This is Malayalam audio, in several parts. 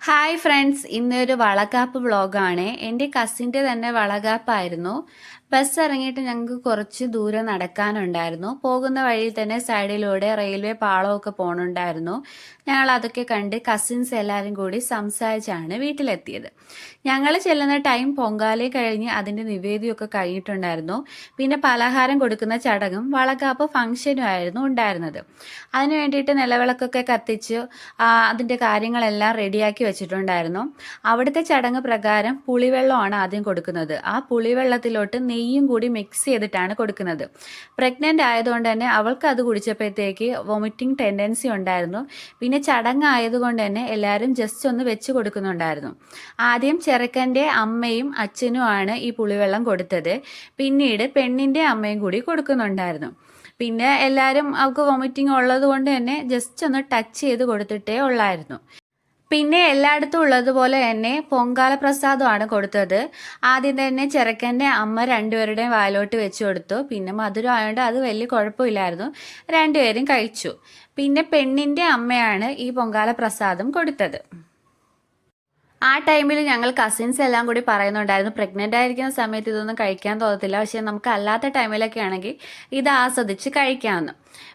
ഹായ് ഫ്രണ്ട്സ്, ഇന്നൊരു വളകാപ്പ് വ്ളോഗാണ്. എൻ്റെ കസിൻ്റെ തന്നെ വളകാപ്പായിരുന്നു. ബസ് ഇറങ്ങിയിട്ട് ഞങ്ങൾക്ക് കുറച്ച് ദൂരം നടക്കാനുണ്ടായിരുന്നു. പോകുന്ന വഴിയിൽ തന്നെ സൈഡിലൂടെ റെയിൽവേ പാളമൊക്കെ പോകണുണ്ടായിരുന്നു. ഞങ്ങൾ അതൊക്കെ കണ്ട് കസിൻസ് എല്ലാവരും കൂടി സംസാരിച്ചാണ് വീട്ടിലെത്തിയത്. ഞങ്ങൾ ചെല്ലുന്ന ടൈം പൊങ്കാല കഴിഞ്ഞ് അതിൻ്റെ നിവേദ്യമൊക്കെ കഴിഞ്ഞിട്ടുണ്ടായിരുന്നു. പിന്നെ പലഹാരം കൊടുക്കുന്ന ചടങ്ങും വളകാപ്പ് ഫംഗ്ഷനും ആയിരുന്നു ഉണ്ടായിരുന്നത്. അതിന് വേണ്ടിയിട്ട് നിലവിളക്കൊക്കെ കത്തിച്ച് അതിൻ്റെ കാര്യങ്ങളെല്ലാം റെഡിയാക്കി വെച്ചിട്ടുണ്ടായിരുന്നു. അവിടുത്തെ ചടങ്ങ് പ്രകാരം പുളിവെള്ളമാണ് ആദ്യം കൊടുക്കുന്നത്. ആ പുളിവെള്ളത്തിലോട്ട് നെയ്യും കൂടി മിക്സ് ചെയ്തിട്ടാണ് കൊടുക്കുന്നത്. പ്രഗ്നൻ്റ് ആയതുകൊണ്ട് തന്നെ അവൾക്ക് അത് കുടിച്ചപ്പോഴത്തേക്ക് വൊമിറ്റിംഗ് ടെൻഡൻസി ഉണ്ടായിരുന്നു. പിന്നെ ചടങ്ങായതുകൊണ്ട് തന്നെ എല്ലാവരും ജസ്റ്റ് ഒന്ന് വെച്ച് കൊടുക്കുന്നുണ്ടായിരുന്നു. ആദ്യം ചെറുക്കൻ്റെ അമ്മയും അച്ഛനുമാണ് ഈ പുളിവെള്ളം കൊടുത്തത്. പിന്നീട് പെണ്ണിൻ്റെ അമ്മയും കൂടി കൊടുക്കുന്നുണ്ടായിരുന്നു. പിന്നെ എല്ലാവരും അവൾക്ക് വൊമിറ്റിംഗ് ഉള്ളത് കൊണ്ട് തന്നെ ജസ്റ്റ് ഒന്ന് ടച്ച് ചെയ്ത് കൊടുത്തിട്ടേ ഉള്ളായിരുന്നു. പിന്നെ എല്ലായിടത്തും ഉള്ളതുപോലെ തന്നെ പൊങ്കാല പ്രസാദമാണ് കൊടുത്തത്. ആദ്യം തന്നെ ചെറുക്കൻ്റെ അമ്മ രണ്ടുപേരുടെയും വായിലോട്ട് വെച്ച് കൊടുത്തു. പിന്നെ മധുരം ആയതുകൊണ്ട് അത് വലിയ കുഴപ്പമില്ലായിരുന്നു, രണ്ടുപേരും കഴിച്ചു. പിന്നെ പെണ്ണിൻ്റെ അമ്മയാണ് ഈ പൊങ്കാല പ്രസാദം കൊടുത്തത്. ആ ടൈമിൽ ഞങ്ങൾ കസിൻസ് എല്ലാം കൂടി പറയുന്നുണ്ടായിരുന്നു, പ്രഗ്നൻ്റ് ആയിരിക്കുന്ന സമയത്ത് ഇതൊന്നും കഴിക്കാൻ തോന്നത്തില്ല, പക്ഷേ നമുക്ക് അല്ലാത്ത ടൈമിലൊക്കെ ആണെങ്കിൽ ഇത് ആസ്വദിച്ച് കഴിക്കാമെന്ന്.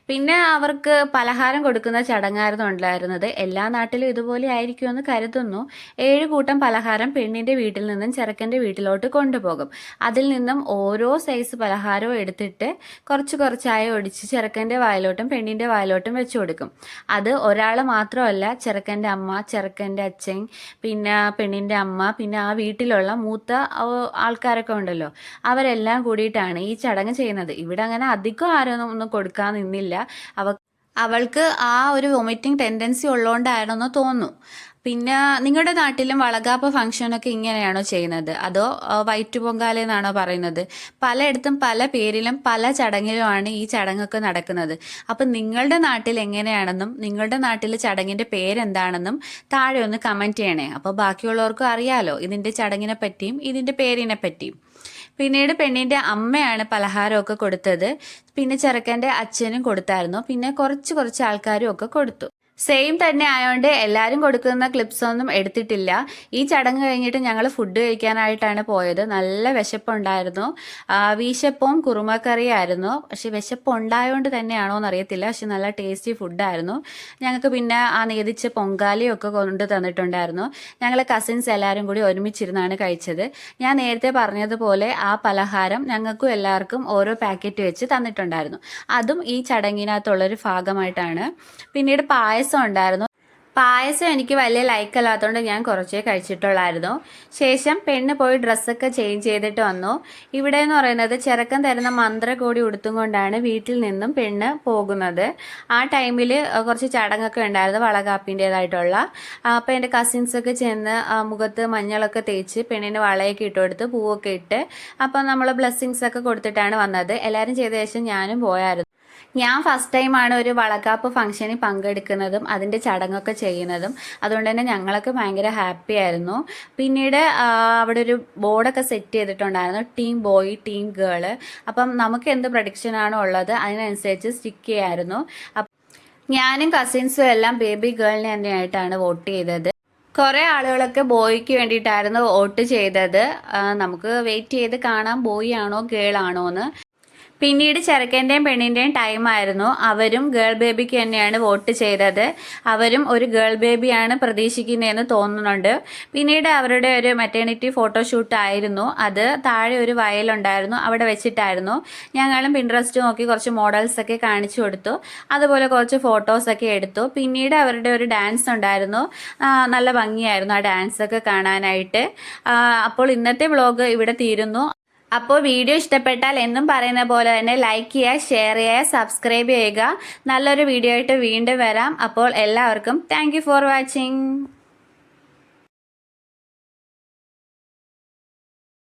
പിന്നെ അവർക്ക് പലഹാരം കൊടുക്കുന്ന ചടങ്ങായിരുന്നു ഉണ്ടായിരുന്നത്. എല്ലാ നാട്ടിലും ഇതുപോലെ ആയിരിക്കുമെന്ന് കരുതുന്നു. 7 കൂട്ടം പലഹാരം പെണ്ണിൻ്റെ വീട്ടിൽ നിന്നും ചെറുക്കൻ്റെ വീട്ടിലോട്ട് കൊണ്ടുപോകും. അതിൽ നിന്നും ഓരോ സൈസ് പലഹാരവും എടുത്തിട്ട് കുറച്ച് കുറച്ചായി ഒടിച്ച് ചെറുക്കൻ്റെ വായിലോട്ടും പെണ്ണിൻ്റെ വായിലോട്ടും വെച്ചു കൊടുക്കും. അത് ഒരാൾ മാത്രമല്ല, ചെറുക്കൻ്റെ അമ്മ, ചെറുക്കൻ്റെ അച്ഛൻ, പിന്നെ പെണ്ണിൻ്റെ അമ്മ, പിന്നെ ആ വീട്ടിലുള്ള മൂത്ത ആൾക്കാരൊക്കെ ഉണ്ടല്ലോ, അവരെല്ലാം കൂടിയിട്ടാണ് ഈ ചടങ്ങ് ചെയ്യുന്നത്. ഇവിടെ അങ്ങനെ അധികം ആരും ഒന്നും കൊടുക്കാൻ നിന്നില്ല. അവൾക്ക് ആ ഒരു വൊമിറ്റിംഗ് ടെൻഡൻസി ഉള്ളതുകൊണ്ടാണെന്ന് തോന്നുന്നു. പിന്നെ നിങ്ങളുടെ നാട്ടിലും വളകാപ്പ് ഫംഗ്ഷനൊക്കെ ഇങ്ങനെയാണോ ചെയ്യുന്നത്, അതോ വൈറ്റ് പൊങ്കാല എന്നാണോ പറയുന്നത്? പലയിടത്തും പല പേരിലും പല ചടങ്ങിലുമാണ് ഈ ചടങ്ങൊക്കെ നടക്കുന്നത്. അപ്പം നിങ്ങളുടെ നാട്ടിൽ എങ്ങനെയാണെന്നും നിങ്ങളുടെ നാട്ടിലെ ചടങ്ങിൻ്റെ പേരെന്താണെന്നും താഴെ ഒന്ന് കമൻറ്റ് ചെയ്യണേ. അപ്പോൾ ബാക്കിയുള്ളവർക്കും അറിയാലോ ഇതിൻ്റെ ചടങ്ങിനെ പറ്റിയും ഇതിൻ്റെ പേരിനെ പറ്റിയും. പിന്നീട് പെണ്ണിൻ്റെ അമ്മയാണ് പലഹാരമൊക്കെ കൊടുത്തത്. പിന്നെ ചെറുക്കൻ്റെ അച്ഛനും കൊടുത്തായിരുന്നു. പിന്നെ കുറച്ച് ആൾക്കാരും ഒക്കെ കൊടുത്തു. സെയിം തന്നെ ആയതുകൊണ്ട് എല്ലാവരും കൊടുക്കുന്ന ക്ലിപ്സ് ഒന്നും എടുത്തിട്ടില്ല. ഈ ചടങ്ങ് കഴിഞ്ഞിട്ട് ഞങ്ങൾ ഫുഡ് കഴിക്കാനായിട്ടാണ് പോയത്. നല്ല വിശപ്പുണ്ടായിരുന്നു. വീശപ്പവും കുറുമക്കറിയായിരുന്നു. പക്ഷെ വിശപ്പ് ഉണ്ടായതുകൊണ്ട് തന്നെയാണോ എന്നറിയത്തില്ല, പക്ഷെ നല്ല ടേസ്റ്റി ഫുഡായിരുന്നു. ഞങ്ങൾക്ക് പിന്നെ ആ നേദിച്ച പൊങ്കാലയൊക്കെ കൊണ്ട് തന്നിട്ടുണ്ടായിരുന്നു. ഞങ്ങൾ കസിൻസ് എല്ലാവരും കൂടി ഒരുമിച്ചിരുന്നാണ് കഴിച്ചത്. ഞാൻ നേരത്തെ പറഞ്ഞതുപോലെ ആ പലഹാരം ഞങ്ങൾക്കും എല്ലാവർക്കും ഓരോ പാക്കറ്റ് വെച്ച് തന്നിട്ടുണ്ടായിരുന്നു. അതും ഈ ചടങ്ങിനകത്തുള്ളൊരു ഭാഗമായിട്ടാണ്. പിന്നീട് പായസം ഉണ്ടായിരുന്നു. പായസം എനിക്ക് വലിയ ലൈക്ക് അല്ലാത്തതുകൊണ്ട് ഞാൻ കുറച്ചേ കഴിച്ചിട്ടുള്ളായിരുന്നു. ശേഷം പെണ്ണ് പോയി ഡ്രസ്സൊക്കെ ചേഞ്ച് ചെയ്തിട്ട് വന്നു. ഇവിടെ എന്ന് പറയുന്നത് ചെറുക്കൻ തരുന്ന മന്ത്രകോടി ഉടുത്തും കൊണ്ടാണ് വീട്ടിൽ നിന്നും പെണ്ണ് പോകുന്നത്. ആ ടൈമിൽ കുറച്ച് ചടങ്ങൊക്കെ ഉണ്ടായിരുന്നു വളകാപ്പിൻ്റേതായിട്ടുള്ള. അപ്പോൾ എൻ്റെ കസിൻസൊക്കെ ചെന്ന് മുഖത്ത് മഞ്ഞളൊക്കെ തേച്ച് പെണ്ണിന് വളയൊക്കെ ഇട്ട് കൊടുത്ത് പൂവൊക്കെ ഇട്ട് അപ്പം നമ്മൾ ബ്ലെസ്സിങ്സ് ഒക്കെ കൊടുത്തിട്ടാണ് വന്നത്. എല്ലാവരും ചെയ്ത ശേഷം ഞാനും പോയായിരുന്നു. ഞാൻ ഫസ്റ്റ് ടൈമാണ് ഒരു വളകാപ്പ് ഫംഗ്ഷനിൽ പങ്കെടുക്കുന്നതും അതിൻ്റെ ചടങ്ങൊക്കെ ചെയ്യുന്നതും. അതുകൊണ്ട് തന്നെ ഞങ്ങളൊക്കെ ഭയങ്കര ഹാപ്പി ആയിരുന്നു. പിന്നീട് അവിടെ ഒരു ബോർഡൊക്കെ സെറ്റ് ചെയ്തിട്ടുണ്ടായിരുന്നു, ടീം ബോയ് ടീം ഗേള്. അപ്പം നമുക്ക് എന്ത് പ്രഡിക്ഷനാണോ ഉള്ളത് അതിനനുസരിച്ച് സ്റ്റിക്ക് ചെയ്യായിരുന്നു. ഞാനും കസിൻസും എല്ലാം ബേബി ഗേളിനെ തന്നെയായിട്ടാണ് വോട്ട് ചെയ്തത്. കുറേ ആളുകളൊക്കെ ബോയ്ക്ക് വേണ്ടിയിട്ടായിരുന്നു വോട്ട് ചെയ്തത്. നമുക്ക് വെയിറ്റ് ചെയ്ത് കാണാം ബോയ് ആണോ ഗേൾ ആണോ എന്ന്. പിന്നീട് ചെറുക്കൻ്റെയും പെണ്ണിൻ്റെയും ടൈമായിരുന്നു. അവരും ഗേൾ ബേബിക്ക് തന്നെയാണ് വോട്ട് ചെയ്തത്. അവരും ഒരു ഗേൾ ബേബിയാണ് പ്രതീക്ഷിക്കുന്നതെന്ന് തോന്നുന്നുണ്ട്. പിന്നീട് അവരുടെ ഒരു മെറ്റേണിറ്റി ഫോട്ടോഷൂട്ട് ആയിരുന്നു. അത് താഴെ ഒരു വയലുണ്ടായിരുന്നു, അവിടെ വെച്ചിട്ടായിരുന്നു. ഞങ്ങളും പിൻട്രസ്റ്റ് നോക്കി കുറച്ച് മോഡൽസൊക്കെ കാണിച്ചു കൊടുത്തു. അതുപോലെ കുറച്ച് ഫോട്ടോസൊക്കെ എടുത്തു. പിന്നീട് അവരുടെ ഒരു ഡാൻസ് ഉണ്ടായിരുന്നു. നല്ല ഭംഗിയായിരുന്നു ആ ഡാൻസൊക്കെ കാണാനായിട്ട്. അപ്പോൾ ഇന്നത്തെ വ്ളോഗ് ഇവിടെ തീരുന്നു. അപ്പോൾ വീഡിയോ ഇഷ്ടപ്പെട്ടാൽ എന്നും പറയുന്ന പോലെ തന്നെ ലൈക്ക് ചെയ്യുക, ഷെയർ ചെയ്യുക, സബ്സ്ക്രൈബ് ചെയ്യുക. നല്ലൊരു വീഡിയോ ആയിട്ട് വീണ്ടും വരാം. അപ്പോൾ എല്ലാവർക്കും താങ്ക് യു ഫോർ വാച്ചിങ്.